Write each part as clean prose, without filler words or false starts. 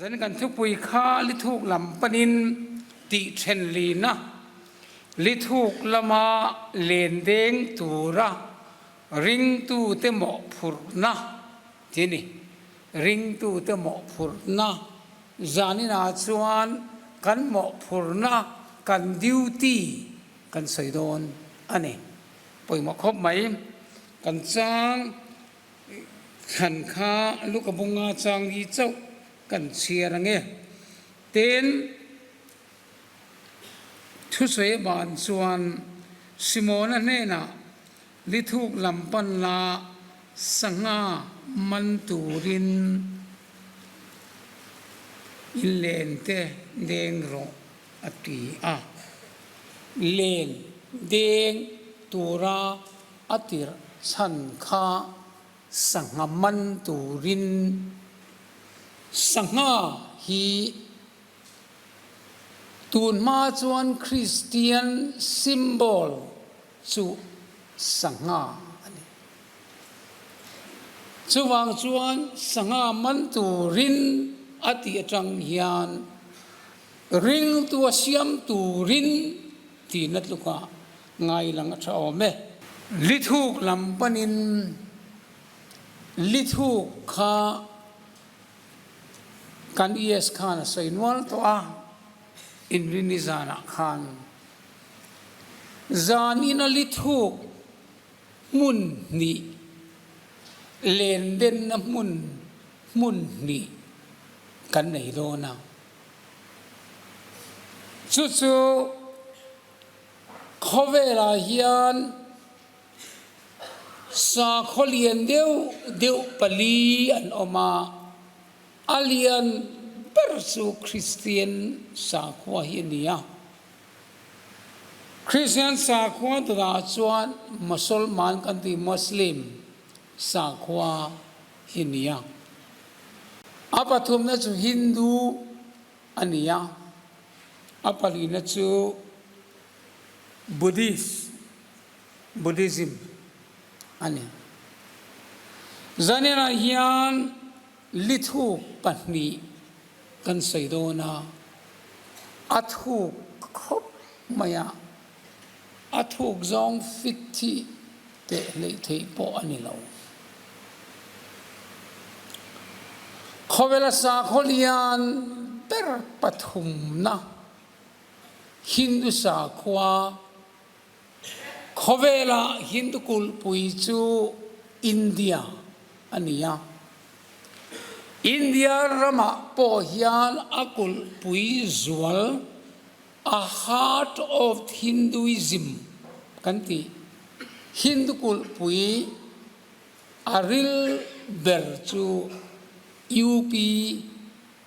dânกันทุกปุยข้าลิทุกลำปนินติเชนลีนะลิทุกละมาเลนเดงตูระริงตูเตมอพุรนะทีนี้ริงตูเตมอพุรนะจานินาชวนกันหมอพุรนะกันดิวตี้กันใส่โดนอันนี้ปุยมาครบไหมกันจางขันข้าลูกกบงงาจางดีเจ้ากันเชียร์เงี้ยเต้นทุสวยบานส่วนสิโมนันเน่นะลิทุกลำปันลาสังามันตูรินอิเลนเตเดงโรอติอาเลนเดงตูราอติรสันคาสังามันตูรินสังาฮีตูนมาจวนคริสเตียนซิมโบลสุสังาจวางจวนสังามันตูรินอติจังยานริงตัวเสียมตูรินที่นัดลูกว่าไงหลังชาวเมลิทุกลำปนินลิทุกข้ากันเอสขานใส่นวลตัวอินวินิจานะขานจานินาลิทุกมุนนีเลนเด่นน้ำมุนนีกันไหนโดนะสุขเวลาเฮียนสาขเลียนเดียวปลีอันออกมาอาเลียนเปอร์สูคริสเตียนสาขวาฮินียคริสเตียนสาขวาตัวราชวนมุสลิมกันที่มุสลิมสาขวาฮินียอาปัทุมนั่นจูฮินดูอันนี้อาปัลีนั่นจูบุddhismอันนี้จานินาฮิยันลิทุกปันนีกันใส่โดนาอัทุกครบมายาอัทุกจงฟิตที่เตะเลยเทปอันนี้เราขเวลาสาขเลียนเปรปฐุมนะฮินดูสาขวาขเวลาฮินดูกุลปุยจูอินเดียอันนี้อินเดียรามาโปฮิอันอากุลปุยจวล a heart of Hinduism กันที่ฮินดูกุลปุยอาริลเบอร์จูยูปี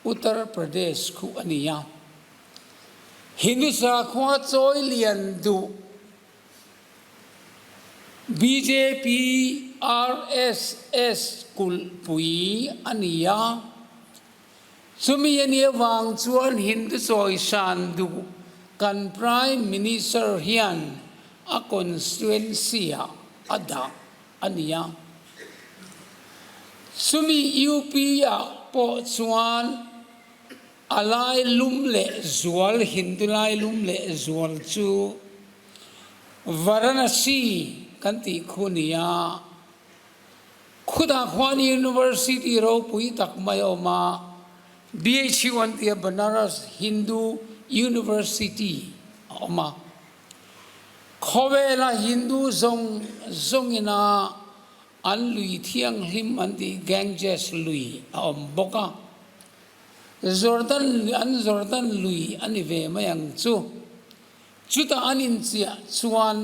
อุตรประเทศคุอันนี้ฮินดูสาขวาจอยเลียนดู BJP RSS กุลปุยอันนี้สมัยนี้วางจวนฮินดูซอยชันดูกัน Prime Minister เฮียนอาคอนสติเอนซีอัดาอันนี้สมัย UP ปอจวนอะไรลุ่มเละจวลฮินดูไลลุ่มเละจวลจูวาราณสีกันที่คนนี้ขุดขวาน University เราปุยตักไม่ออกมา BHU อันที่ Banaras Hindu University ออกมาขเวลาฮินดูจงอินาอันลุยเที่ยงหิมอันที่ Ganges ลุยบอกว่าจอร์แดนลุยอันนี้เวมายังจุดอันนี้ชวน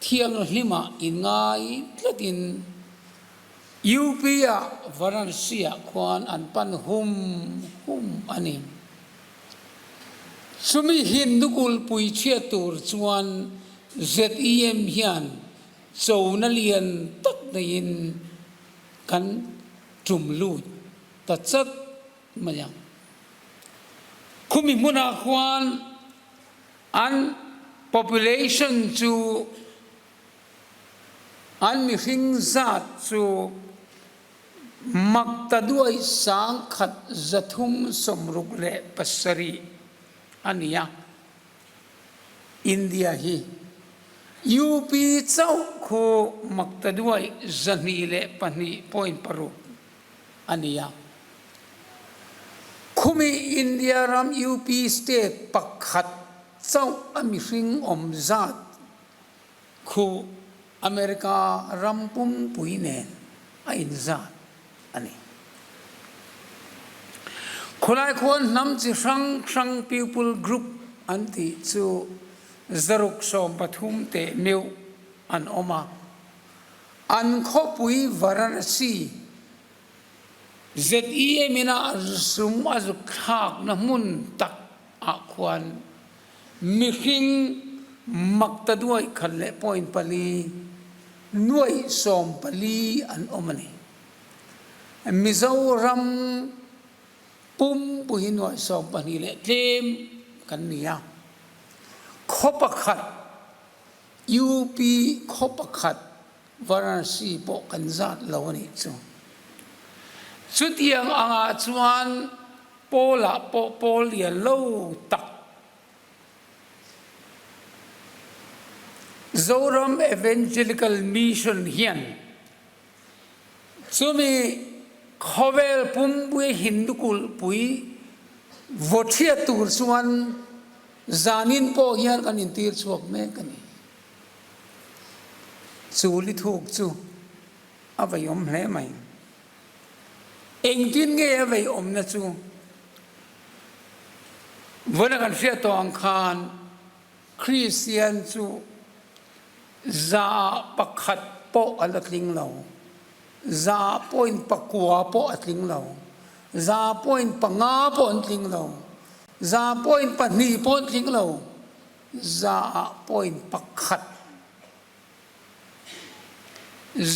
เที่ยงหิมอินไงแล้วดินยูปีวาราณสีควานอันปันหุมอันนี้สมัยฮินดูกุลปุยเชียตูร์ชวน ZEM เฮียนโซนเลียนตักในยินกันจุมลูดตัดจัดมาอย่างคุมิมุนาควานอัน population จูอันมีหิงซัดจู มักตะด้วยสังขัดจะทุ่มสมรุกเละปัสรีอันนี้อินเดียฮียูปีเจ้าโคมักตะด้วยจะนีเละปนีปอยปรุอันนี้คุมีอินเดียรัมยูปีสเตทปักขัดเจ้าอเมริงอมจัดคูอเมริการัมปุ่มปุยเนนอินจัดอันนี้คนหลายคนนำจิรังรัง people group อันที่จูจรุกสมปฐุมเตมิวอันออกมาอันขบุยวาราณสีเจ็ดมินาสุมอาจุขากน้ำมุนตักอาควันมิหิงมักตะด้วยขันเละปอยปลีนวยสมปลีอันออกมานี่มิซารัมปุ่มปุยนวยสมปลีเละเต็มกันเนี่ยขบขัดยูปีขบขัดวาราณสีปอกันจัดเหล่านี้จ้ะสุดยังอ่างจวนโปละโปเลียโลตักโซรัมเอเวนเจลิคัลมิชชั่นเฮียนสุมีขเวลปุ่มปุยฮินดูกุลปุยวอเทียตูร์ส่วนจานินโปเฮียนกันอินทีร์สวกเมกันนี่จูลิทุกจูเอาไปยมเล่ไหมเองกินเงี้ยไปอมนะจูวันกันเสียตัวอังคารคริสเตียนจูซาปักขัดโปอัลติงเราซาปอยปักกัวโปอัลติงเราซาปอยปังงาโปอัลติงเราซาปอยปันนีโปอัลติงเราซาปอยปักขัด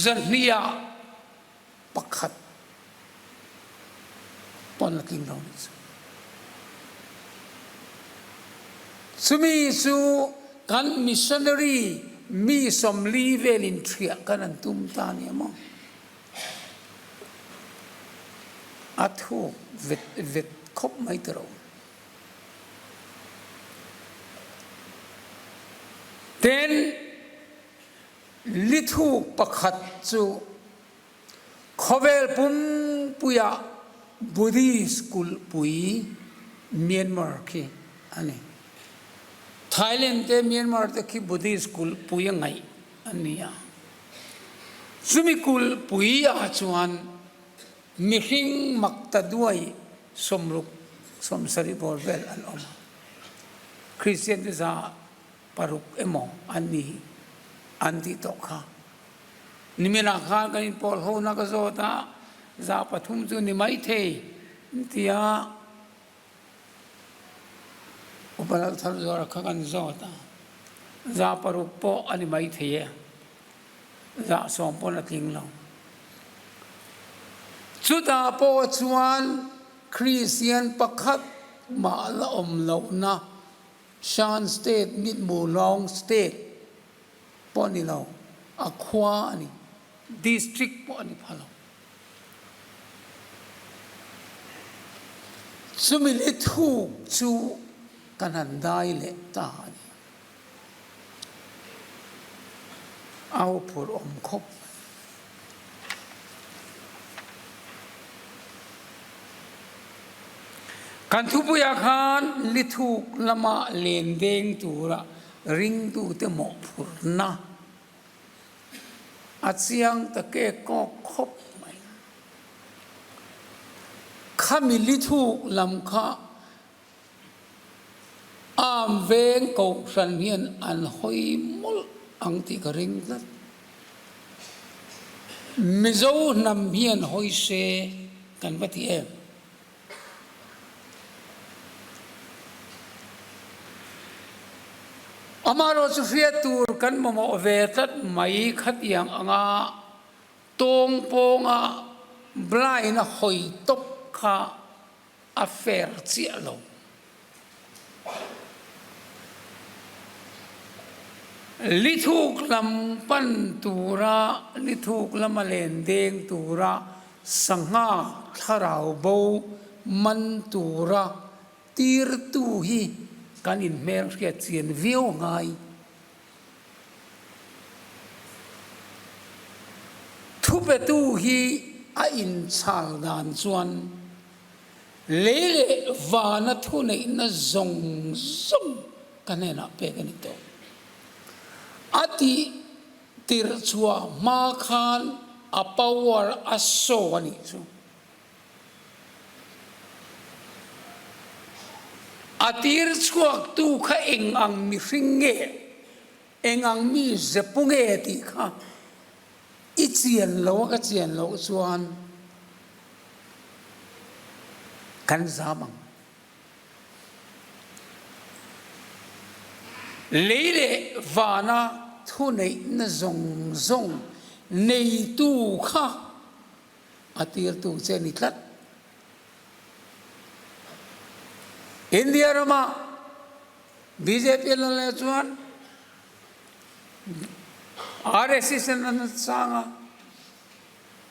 จันนียปักขัดปอนกิงเราสุมีสุกันมิชชันนารีมีสมลีเวลินเทียกันอันตุมตาเนี่ยมั้งอัฐูเวทคบไม่ตรงเต็นลิทูปักขัดจูขเวลปุ่มปุยบุรีสกุลปุยเมียนมาร์คีอันนี้ไทยแลนด์เตเมียนมาร์ตคีบุรีสกุลปุยยังไงอันนี้สุมิกุลปุยอาจวนมิหิงมักตะด้วยสมรุกสมสริบอลเวลอันออกมาคริสเตียนที่จะปรุกเอมออันนี้อันที่ตกข้านิมินาข้ากันพอลโฮนักโซตาซาปฐุมจุนิไม่เทที่อุปนัลทัลจอร์ข้ากันโซตาซาปรุปโปอันไม่เทซาสอมปนัติงเราสุดาโปชวนคริสเตียนปักขัดมาละอมเหล่านะชานสเตทมิดมูลองสเตทปอนี่เราอควานี่ดิสตริกปอนี่พะเราสมิเลทูจูกันหันได้เลตานี่เอาผู้อมคบกันทุบยาคานลิทูกละมาเลนเดงตูระริงตูเตหมอผูนะอาเซียงตะเกก็คบไหมข้ามิลิทูกลำข้าอามเวงกอสันเฮียนอันหอยมุลอังติกริงลัดมิโซนำเฮียนหอยเซกันปฏิเอมอามาโรสุฟียตูร์กันมโมเวตัดไม่ขัดยังอ่างตรงปงบลายนะหอยตบข้าอัฟเฟอร์เสียลงลิทุกลำปันตูระลิทุกลำมาเลนเดงตูระ sanga tharau bo man tura tir tu hi kan in mer ke chien viu ngai thu pe tu hi a in chal dan chuan lele vana thu nei na zong zong kanena pe kan to ati tir chua ma khan a power a so ani chu atir chuak tu kha eng ang mi ringe eng ang mi zepunge ti kha i chian lo ka chian lo chuan kan zamang leile vana thu nei na zong zong nei tu kha atir tu che ni tlat India rama BJP la le chuan RSS na sanga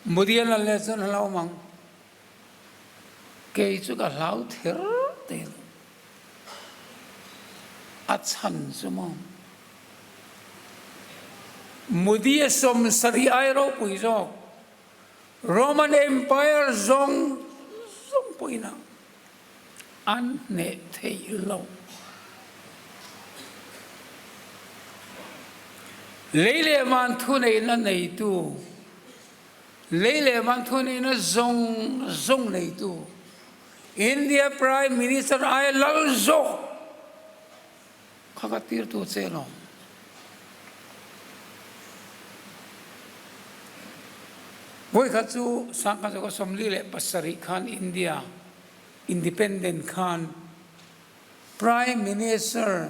Modi la le chuan lau mang ke chu ka lau ther te a chan chu mo Modi som sari ai ro pui zo Roman Empire zong zong pui na an ne thei lo leile man thu nei na nei tu leile man thu nei na zong zong nei tu India Prime Minister ai lal zo khakatir tu che lo voi kha chu sangka jo somli le pasari khan India Independent Khan Prime Minister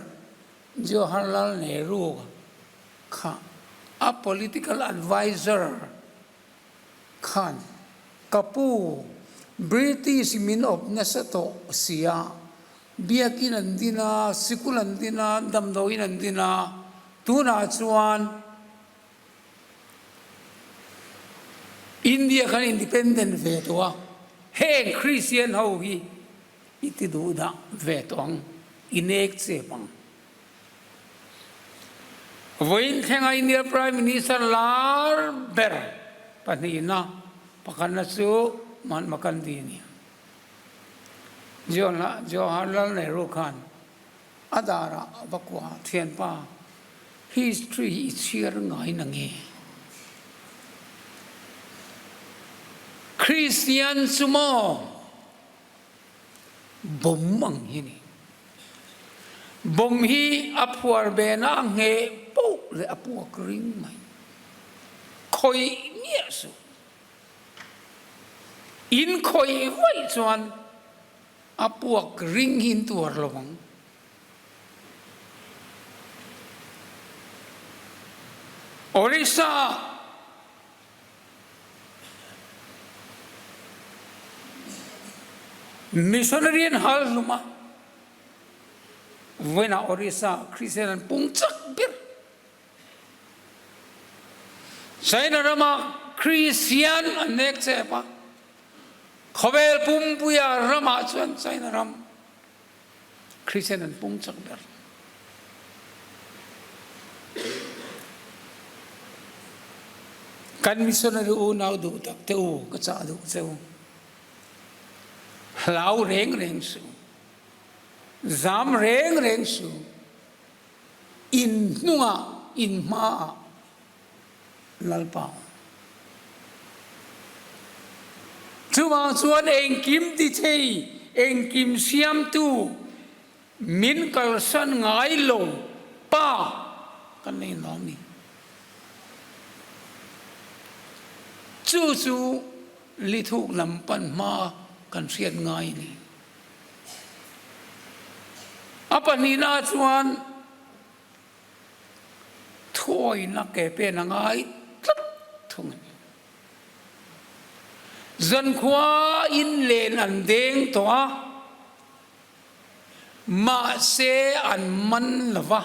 Jawaharlal Nehru Khan a political advisor Khan Kapu British min of nasato siya biakin andina sikul andina damdoin andina tuna chuan India kan independent ve towa Hey Christian ho hi iti du da vetong inek chepang voin thenga India Prime Minister lar ber panina pakana su man makandini Jawaharlal Nehru Khan adara bakwa thianpa history is here ngai nange Christian sumo bom ang hini bom hi apuar bena nge po le apuak ring mai khoi nia su in khoi vai chuan apuak ring hin tuar lawang Orissa missionary hal luma wena Orissa Christian pungchak bir China rama Christian anek chepa khobel pumpuya rama chuan China ram Christian pungchak bir kan missionary unau du tak teu ka cha du cheu lau reng reng su zam reng reng su in nunga in ma lalpa chuma chuan eng kim ti chei eng kim siam tu min kal san ngai lo pa kan nei nom ni chu chu li thuk lam pan ma kan siat ngai ni apa ni na chuan thoi na ke pe na ngai thung zan khwa in len an deng to ma se an man lava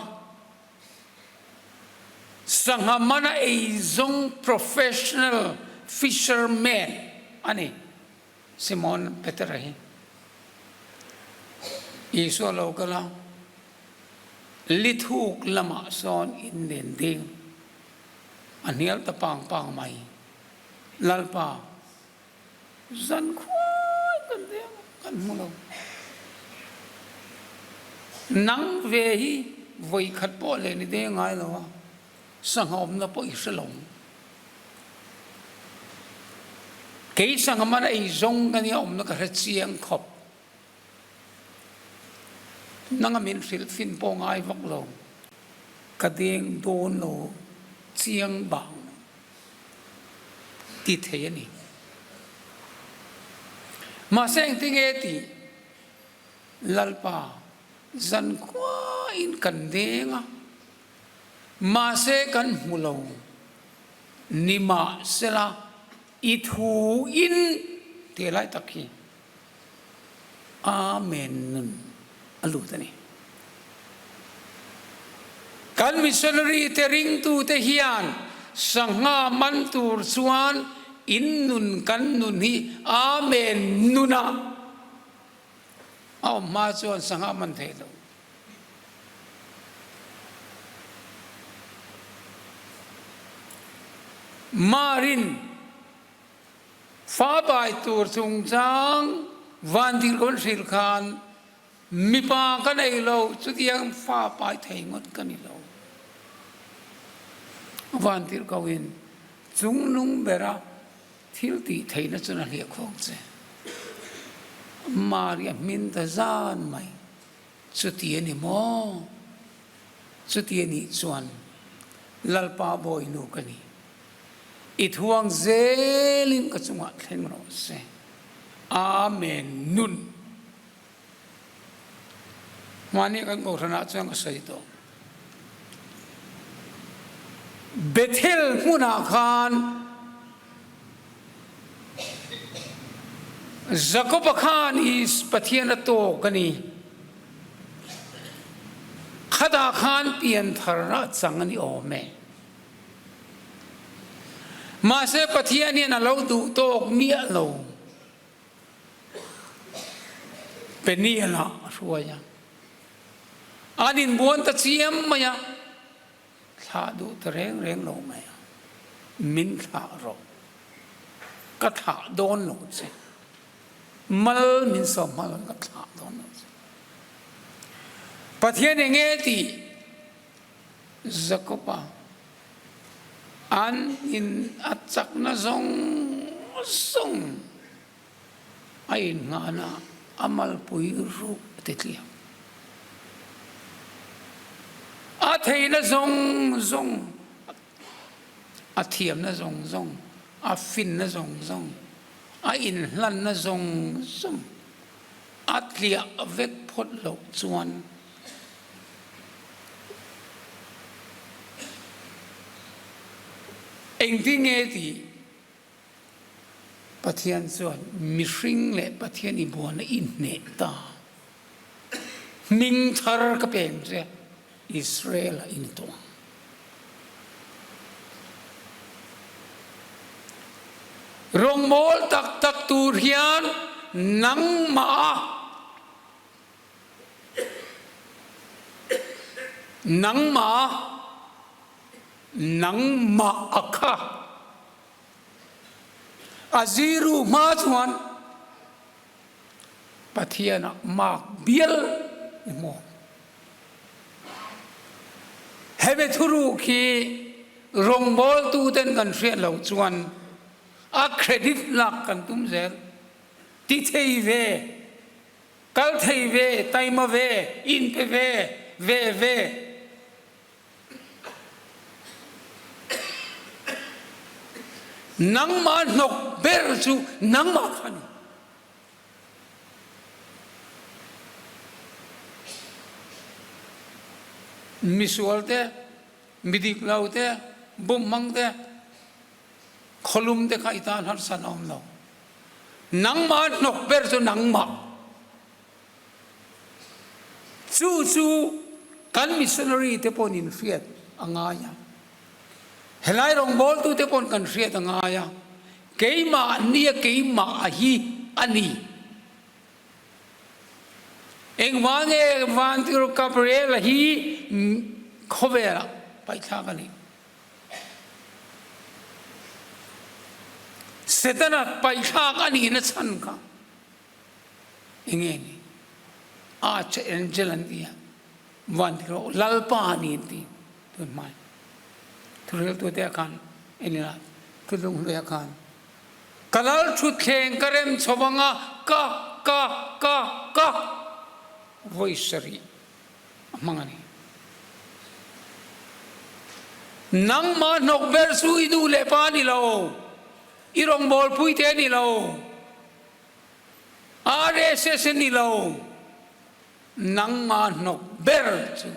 sangha mana e zong professional fisherman อันนี้ซิมอนเปเตอร์อีสวโลกละลิทุกละมาซอนอินเดนดิงอันนี้ตะปังไม่ลัลปาจันควายกันเดียกันมุลนังเวฮีวัยขัดปอเลยนี่เด้งไงล่ะวะสังหอมนับอิสลงเกี่ยสังหมันไอ้จงกันเนี่ยนักเสียงขบนังมินฟินปองไอ้วักลงกระเดียงโดนโลเสียงบังติดเทียนี่มาเสียงที่เงตีลัลปาจันควาอินกันเด้งมาเสกันมุลงนิมาเสลาอิทูอินเทไลตักฮีอาเมนนุนอลูตนี่กันมิชชันนารีเตริงตูเตฮิอันสังหามันตูรสวนอินนุนกันนุนฮีอาเมนนุนะเอามาชวนสังหามันเทโลมารินฟ้าไปตัวสุงจางวันที่คนสิลคานมีปากันไอเราสุดยังฟ้าไปไทยงดกันไอเราวันที่เขาเห็นจุงนุ่งเบระที่ตีไทยนั่นจะน่าเรียกของเจ้มาเรียมินตาจานไหมสุดยังนี่มอสุดยังนี่ส่วนลัลปาบอยนูกันนี่อิทวงเซลินก็จุงอัดเห็นเราเสอาเมนนุนวันนี้กันกูทนาจังก็ใส่ตัวเบเทลมุนาคานจักรพรรดิอิสปะเทียนโตกันนี่ขดาคานเปลี่ยนทาระจังนี่โอเมมาเสปะเทียนนี่นะเราดูโตกเมียเราเป็นนี่ละช่วยยังอันนี้บวนตะเชียมมายังถ้าดูตะเร่งลงมามินถ้าเราก็ถ้าโดนหนูสิมัลมินสมัลก็ถ้าโดนหนูสิปะเทียนยังไงที่จักรพรรดิอันอินอัจฉริยะส่งไอ้งานะอามัลปุยรูติดเลี้ยอาเทียนส่งอาเทียมนะส่งอาฟินนะส่งอาอินลันนะส่งอาเลียเวกพดหลกจวนเองที่เงี้ยที่ปะเทียนส่วนมิริงและปะเทียนอิบัวนะอินเนตามิงทาร์ก็เป็นเรื่องอิสราเอลอินตัวรงโมลตักตูเรียนนังมานังมาอักะอาซิรุมาชวนปะเทียนมาเบียลโมเฮเบทุรุคีรงบอลตูเต็นกันเสียเหล่าชวนอาเครดิตหลักกันตุ้มเซลติเทยเวกัลเทยเวไตมาเวอินเปเวนังมานกเบรจูนังมาขันมิสวลเตมิดิกลาวเตบุมมังเตขลุมเตข้าอิตาหัดสนองเรานังมานกเบรจูนังมาจูกันมิสชันนารีเตปอนินเฟียดอ่างายาเฮลัยรองบอลตูเตปอนกันเฟียดอ่างายา keima nia keima hi ani eng wange vantir Gabriel hi khovela paitha kani setana paitha kani na chan ka engeni arch angel andia vantir lalpa ni ti tu mai thurel tu te kan enila tulung le kan kalal thu theng karem chobanga ka voicery mangani nang ma nok ber su idu le pa ni lo irong bol pui te ni lo RSS ni lo nang ma nok ber su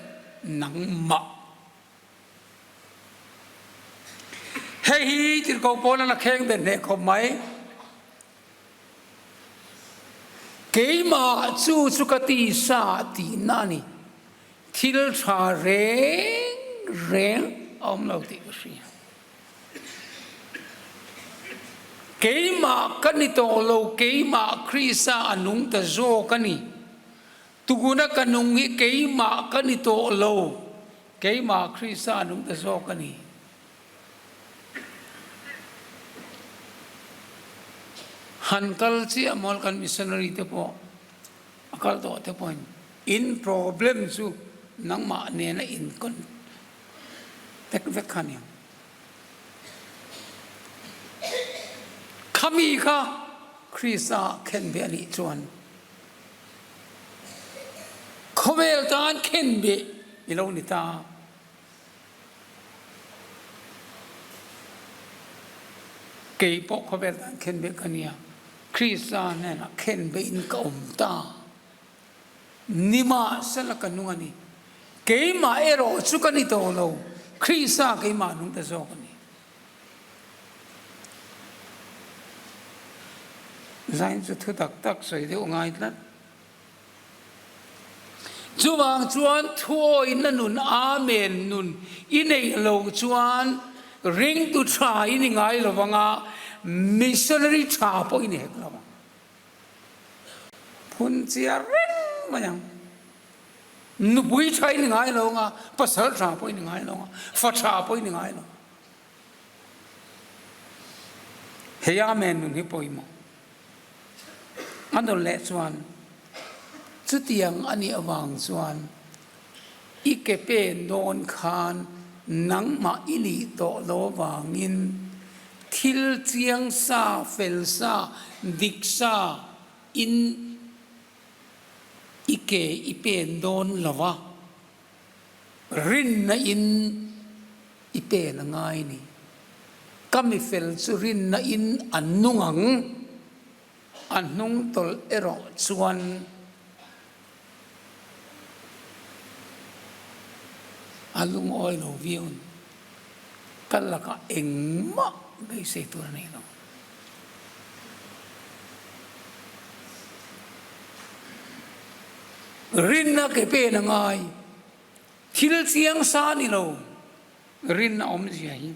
nang ma hei tir ko pona na kheng ben ne ko mai keima chu chukati sa ti nani thil tha reng om lo ti ri keima kani to lo keima krisa anung ta zo kani tuguna kanung hi keima kani to lo keima krisa anung ta zo kani hankal chi amol kan missionary te po akal to te point in problem su nang ma ne na in kon tek vek khani khami kha krisa khen be ani chuan khovel tan khen be ilo ni ta ke po khovel tan khen be kania krisa ne na khen be in ka ta nima sala kanungani keima ero chukani to lo krisa keima nung ta zo kani zain chu thu tak soi de ngai tlat chuwang chuan thuo in nun amen nun inei lo chuan ring tu tha in ngai lo wanga missionary tha po in hek lo phun chia ring mayang nu bui thai ni ngai lo nga pasal tha po in ngai lo nga fa tha po in ngai lo heya men nun hi poimo andol le chuan chutiang ani awang chuan ikepe non khan nangma ili to lo wangin thil chiang sa fel sa diksa in ike ipen don lawa rin na in ipen ngai ni kami fel chu rin na in annungang annung tol ero chuan alung oi lo viun kalaka engma dei se tur nei lo rin na ke pe na ngai thil chiang sa ni lo rin na om ji hi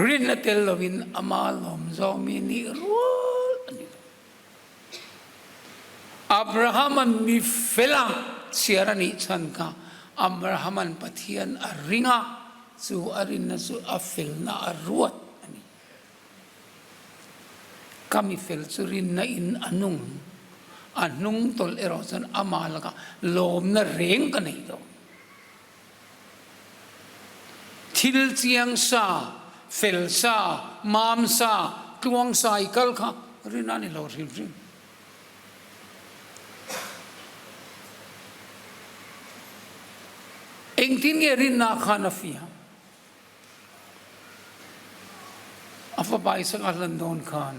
rin na tel lovin amalom zo mi ni rul Abrahaman mi fela siarani chanka Abrahaman pathian aringa su arina su afil na aruat ani kami fel surin na in anung tol erosan amalaka lom na reng ka nei do thil chiang sa fel sa mam sa tuang cycle kha rinani lo rim engtin nge rin na khana fia afa bai sang alandon khan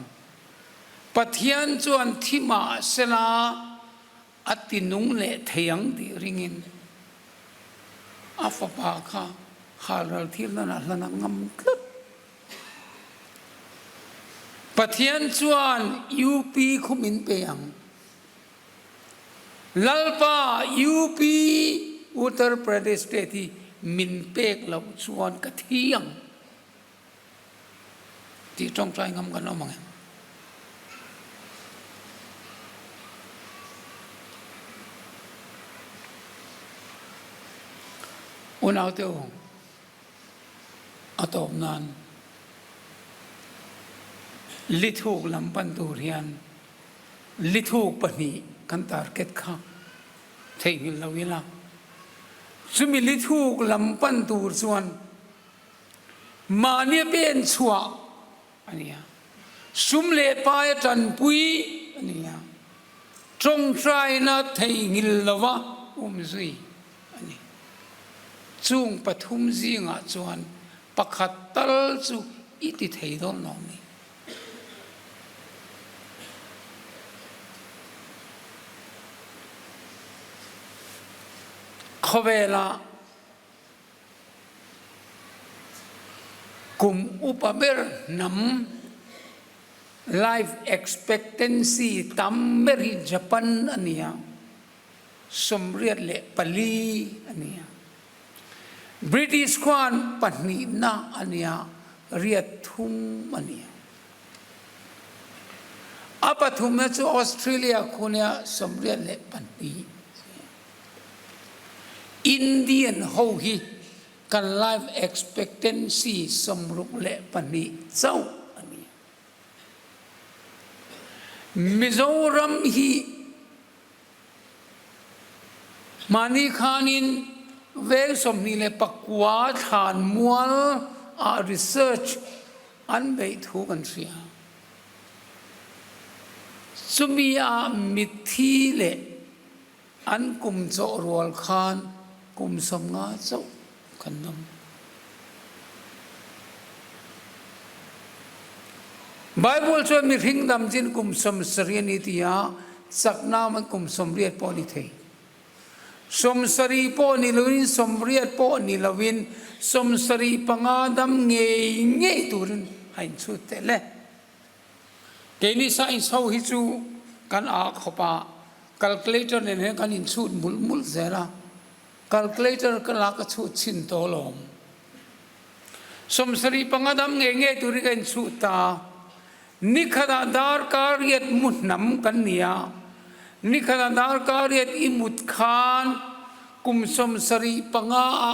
pathian chuan thima sela atinung le theyang di ringin afa pa kha halal thil na lana ngam tlut pathian chuan UP khumin peyang lalpa UP Uttar Pradesh te thi มินเป็กเราชวนกระเทียงที่จ้องใจงำกันเอามั้งอุณเอาเตียวเอาตบนานลิทูกลำปันตูเรียนลิทูกปนีกันตาร์เก็ตข้าเที่ยงเราเวลาสุมิลิทูกลำปันตูส่วนมาเนี่ยเป็นชัวอันนี้สุมเลปายจันปุยอันนี้จงใจนะเที่ยงเราวะซุยอันนี้จุงปฐุมจีงะจวนปักขัดตลจุอิติเที่ยดอนน้องนี่เขาเวลากุมอุปเบอร์นำ life expectancy ตัมเบริญี่ปุ่นอันนี้สมเรียดเละปลีอันนี้ British ควันปนีนะอันนี้เรียดทุ่มอันนี้อาปทุมเนี่ยจะออสเตรเลียคนเนี่ยสมเรียดเละปนีอินเดียนเขาฮีกัน life expectancy สมรุกเละปนีเจ้าอันนี้มิโซรัมฮีมานีคานินเวลสมนีเลปักวาฐานมัวลresearch อันเบทูกันเสียสุมีอามิทีเลอันกุมโจรวลคานกุมสมงาเจ้ากันนำไบเบิลช่วยมีพิงดำจินกุมสมสรีนิติยาสักนามันกุมสมเรียดปอนิเทสมสรีปอนิลวินสมเรียดปอนิลวินสมสรีปังอาดำเงยเงยตุรินให้ชุดเตะเล่เกณฑ์นี้ใส่เสาหิจูกันอาขบะ calculator เนี่ยกันอินชุดมุลเซรา calculator กันลักชุดชินโตลมสมสรีปังอาดำเงยเงยตุริกันชุดตานิขดาดาร์การเรียดมุดน้ำกันเนี่ยนิขดาดาร์การเรียดอิมุดขานกุมสมสรีปังอา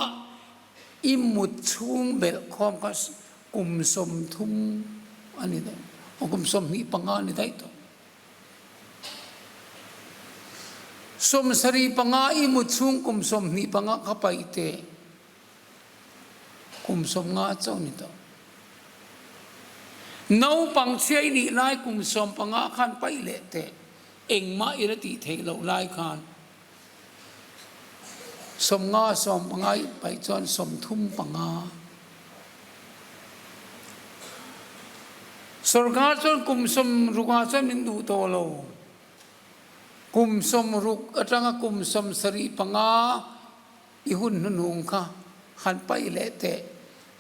อิมุดชุงเบลคอมกัสกุมสมทุมอันนี้ได้กุมสมนี้ปังอานี่ได้ตัวสมสรีปังอาอิมุดชุงกุมสมนี้ปังอาเข้าไปเตะกุมสมงาเจ้านี่ตัวน้าปังเชียนี่ไล่กุมสมปังอาขันไปเละเตะเอ็งมาอิรติเทเราไล่ขันสมงาสมปังอาไปจนสมทุ่มปังอาสุรกาจนกุมสมรุกาจนนินดูโตโลกุมสมรุกจังกุมสมสรีปังอาอิหุนนุงค่ะขันไปเละเตะ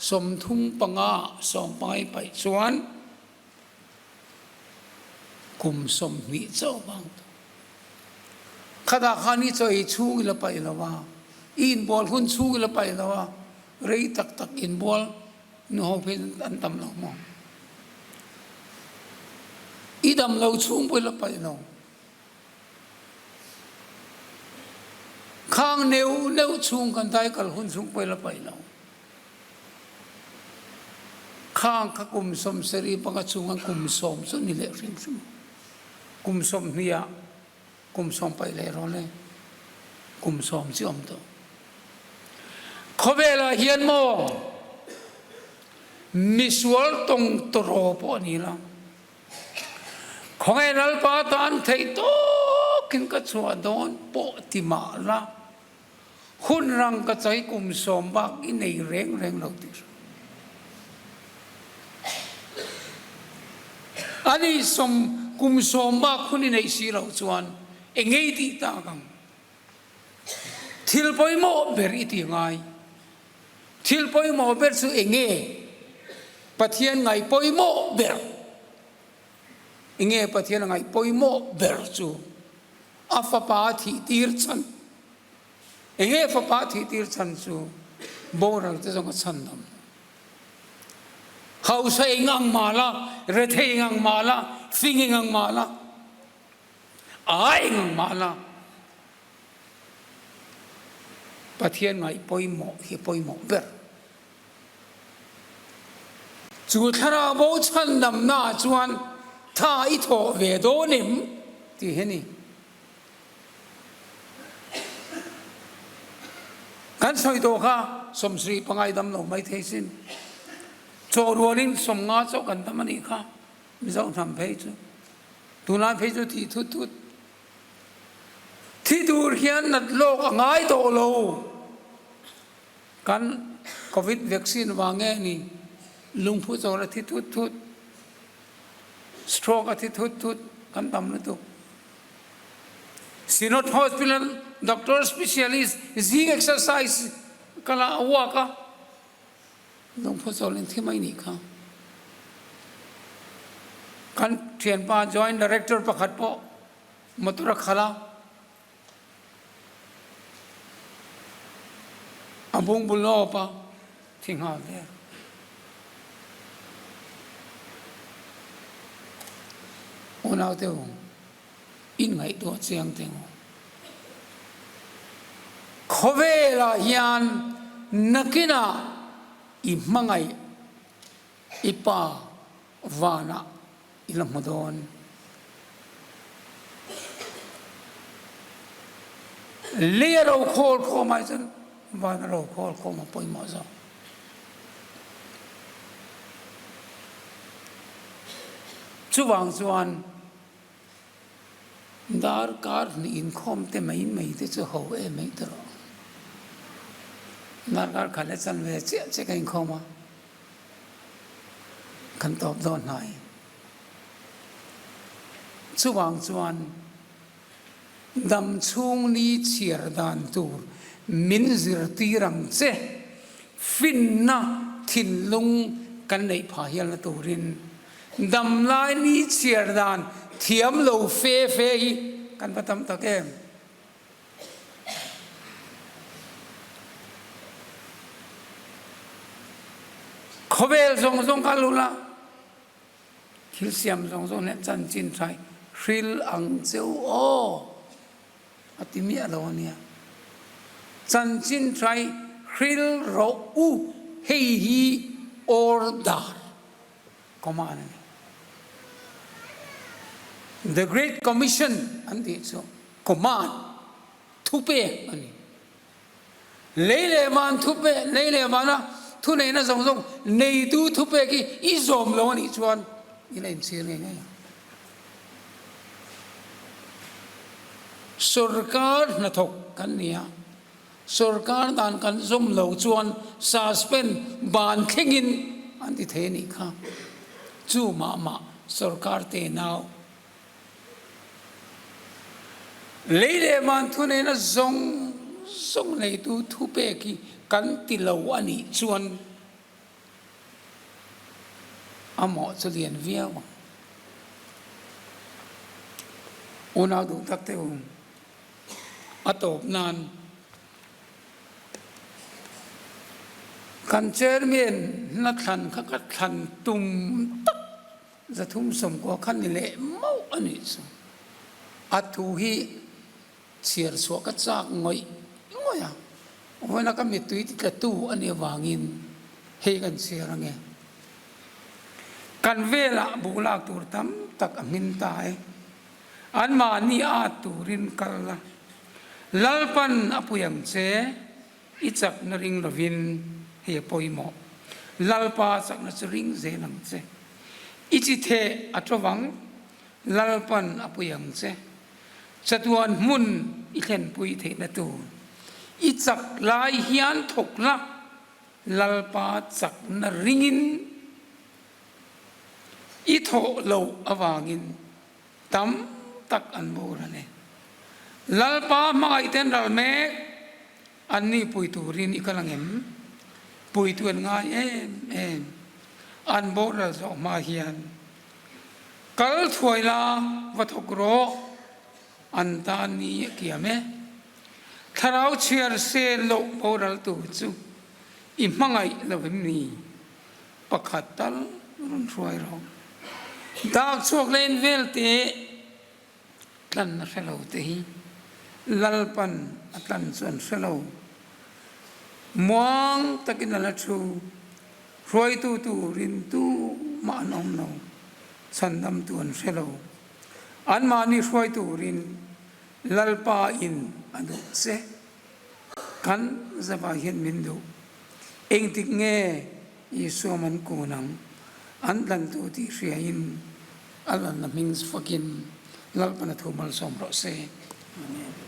สมทุ่มปังอาสมไปสวนกุมสมนิเจ้าบางขณะข้านี้จะชูกิลไปแล้วว่าอินบอลหุ่นชูกิลไปแล้วว่าเรียตักอินบอลนูฮเป็นอันตำเรามองอีดำเราชูไปแล้วไปแล้วข้างเนวชูกันได้กับหุ่นชูไปแล้วไปแล้วข้างขกุมสมสรีปังชูกันกุมสมสุนิเลริมชูกุมสมเนียกุมสมไปเลยร้อนเลยกุมสมจิอมตัวเขาเวลาเฮียนโมมิสวลตรงตรอปอนี่ละของไอ้นัลปาตันเทโตกินกระชัวโดนปอติมาละหุ่นรังกระใจกุมสมบักอินในเร่งเราติดอันนี้สมกุมสมบักคนในสีเราจวนเองไงที่ตากังทิลปอยโมเบริติไงทิลปอยโมเบรสุเองไงปะเทียนไงปอยโมเบรเองไงปะเทียนไงปอยโมเบรสุอาฟปาธิตีร์ชันเองไงฟปาธิตีร์ชันสุ bố rằng thế giống sân đầm hậu say ngang mà la rê thê ngang mà la phi ngang mà la ai ngang mà la bà thiên ngày bôi mộ khi bôi mộ ver chú thà bố sân đầm na chuan tha ít thọ về đó niệm thì thế này kan soi to kha som sri pangai dam lo mai the sin cho ruanin som nga cho kan tam ani kha mi zong tham phei chu tu na phei chu thi thut thut thi dur hian nat lok angai to lo kan covid vaccine wa nge ni lung phu cho la thi thut thut stroke thi thut thut kan tam na tu Sinot hospital doctor specialist zing exercise kala waka long pho zolin thi mai ni kha kan thian pa joint director pakhat po matura khala abung bulo pa thingha le ona te in ngày đó chiang tiếng khove là hiền nakina imangai ipa vana ilamadon lero khol kho mai chân vana ro khol kho ma poi ma zo chuwang chuan dar kar ni in khom te mai te chu ho e mai tro dar kar khale chan ve che ka in khoma kan top don nai chuwang chuan dam chung ni chiar dan tur min zir ti rang che fin na thin lung kan nei pha hial na turin dam lai ni chiar dan thiam lo phê phê hi kan patam ta ke khobel zong zong kalula khil siam zong zong ne chan chin thai ril ang cheu o atimi alonia chan chin thai ril ro u hei hi order command. The Great Commission andi so command thupe ani leile man thupe leile mana thu nei na zong zong nei tu thupe ki izom lo ani chuan ilain sir ngai sarkar na thok kan nia sarkar dan kan zom lo chuan suspend ban thengin andi the ni kha chu ma sarkar te now leile man thu nei na zong zong nei tu thu pe ki kan ti lo ani chuan amo chulian viaw una du tak te atop nan kan chairman na than kha ka than tum tak zathum som ko khan ni le mau ani chu athu hi chiar so ka chak ngoi ngoya hoina ka mi tui ti ka tu ani wangin he kan chiar ange kan vela bula tur tam tak amin tai an ma ni a turin kala lalpan apuyang che ichak na ring lovin he poimo lalpa chak na ring ze nang che ichi the atrawang lalpan apuyang che chatuan mun ikhen pui the na tu ichak lai hian thokla lalpa chak na ringin i tho lo awangin tam tak an borane lalpa mai ten ral me anni pui turin ikalangem pui tuan nga em an boral zo ma hian kal thuaila wathokro antani kiame tharau chiar se lo boral tu chu imangai lavimni pakhatal run ruai ro dak chok len velte tlan na hello te hi lalpan atlan chuan hello muang takin ala thu roi tu rin tu ma nom no sandam tu an hello an mani roi tu rin lalpa in adu se kan zaba hian min do eng tik nge Yesu man kunang an dan tu ti ria in alan na mings fakin lalpa na thu mal som ro se amen.